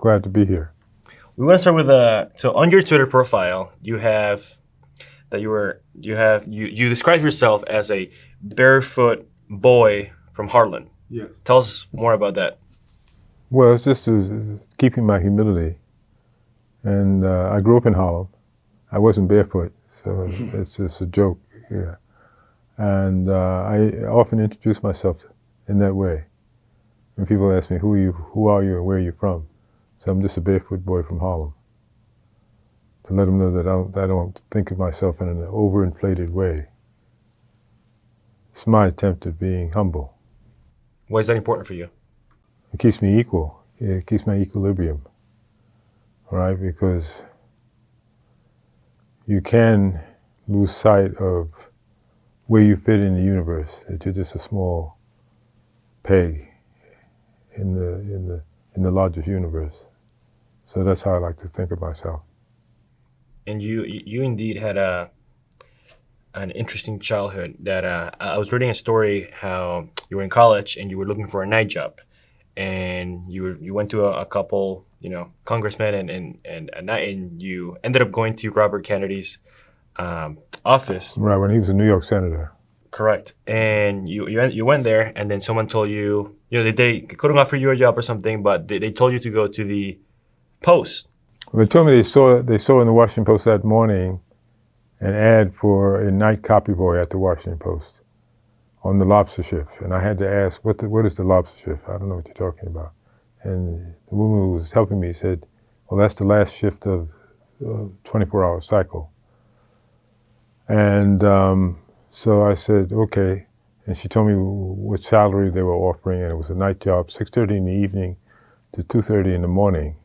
Glad to be here. We want to start with so on your Twitter profile, you have that you describe yourself as a barefoot boy from Harlan. Yes. Tell us more about that. Well, it's just keeping my humility. And I grew up in Harlem. I wasn't barefoot, so it's just a joke. Yeah. And I often introduce myself in that way. When people ask me, who are you, and where are you from? So I'm just a barefoot boy from Harlem. To let them know that I don't think of myself in an overinflated way. It's my attempt at being humble. Why is that important for you? It keeps me equal. It keeps my equilibrium. Right? Because you can lose sight of where you fit in the universe. That you're just a small peg in the largest universe. So that's how I like to think of myself. And you indeed had an interesting childhood. That I was reading a story how you were in college and you were looking for a night job, and you went to a couple congressmen and you ended up going to Robert Kennedy's office. Right, when he was a New York senator. Correct. And you went there, and then someone told you they couldn't offer you a job or something, but they told you to go to the Post. Well, they told me they saw in the Washington Post that morning an ad for a night copy boy at the Washington Post on the lobster shift. And I had to ask, what is the lobster shift? I don't know what you're talking about. And the woman who was helping me said, well, that's the last shift of a 24-hour cycle. And so I said, okay. And she told me what salary they were offering, and it was a night job, 6:30 in the evening to 2:30 in the morning.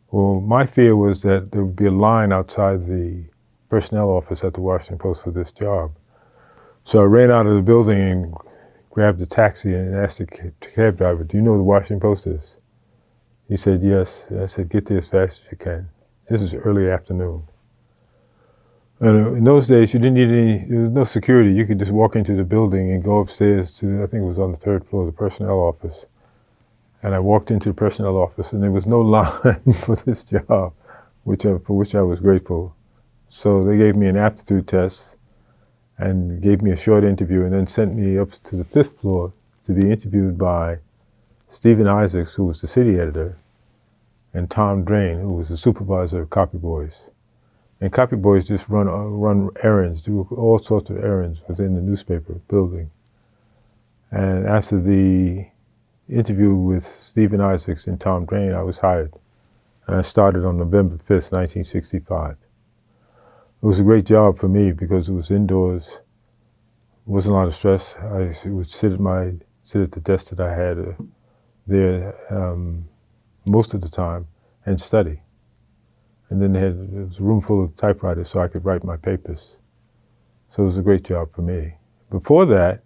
Well, my fear was that there would be a line outside the personnel office at the Washington Post for this job. So I ran out of the building and grabbed a taxi and asked the cab driver, do you know where the Washington Post is? He said, yes. I said, get there as fast as you can. This is early afternoon. And in those days, you didn't need there was no security. You could just walk into the building and go upstairs to, I think it was on the third floor, the personnel office. And I walked into the personnel office, and there was no line for this job, for which I was grateful. So they gave me an aptitude test and gave me a short interview, and then sent me up to the fifth floor to be interviewed by Stephen Isaacs, who was the city editor, and Tom Drain, who was the supervisor of copy boys. And copy boys just run errands, do all sorts of errands within the newspaper building. And after the interview with Stephen Isaacs and Tom Drain, I was hired. And I started on November 5th, 1965. It was a great job for me because it was indoors. There wasn't a lot of stress. I would sit at the desk that I had there most of the time and study. And then there was a room full of typewriters so I could write my papers. So it was a great job for me. Before that,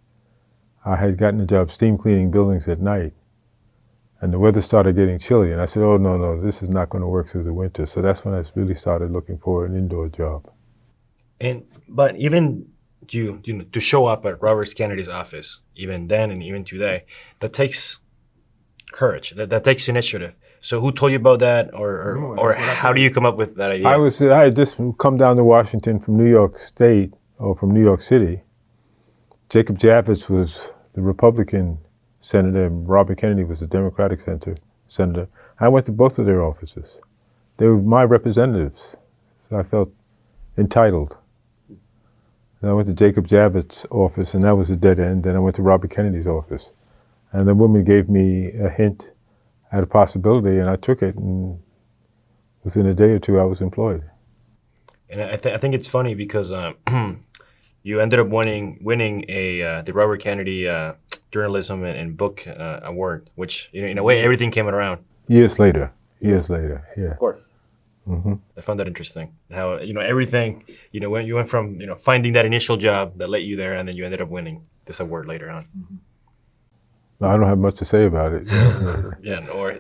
I had gotten a job steam cleaning buildings at night, and the weather started getting chilly, and I said, oh, no, this is not going to work through the winter. So that's when I really started looking for an indoor job. But even to show up at Robert Kennedy's office, even then and even today, that takes courage, that takes initiative. So who told you about that, or how do you come up with that idea? I had just come down to Washington from New York State, or from New York City. Jacob Javits was the Republican senator, and Robert Kennedy was the Democratic senator. I went to both of their offices. They were my representatives, so I felt entitled. And I went to Jacob Javits' office, and that was a dead end. Then I went to Robert Kennedy's office. And the woman gave me a hint at a possibility, and I took it, and within a day or two, I was employed. And I think it's funny because you ended up winning the Robert Kennedy Journalism and Book Award, which in a way everything came around. Years later, yeah. Of course. Mm-hmm. I found that interesting. How everything when you went from finding that initial job that led you there, and then you ended up winning this award later on. I don't have much to say about it. Yeah, no worries.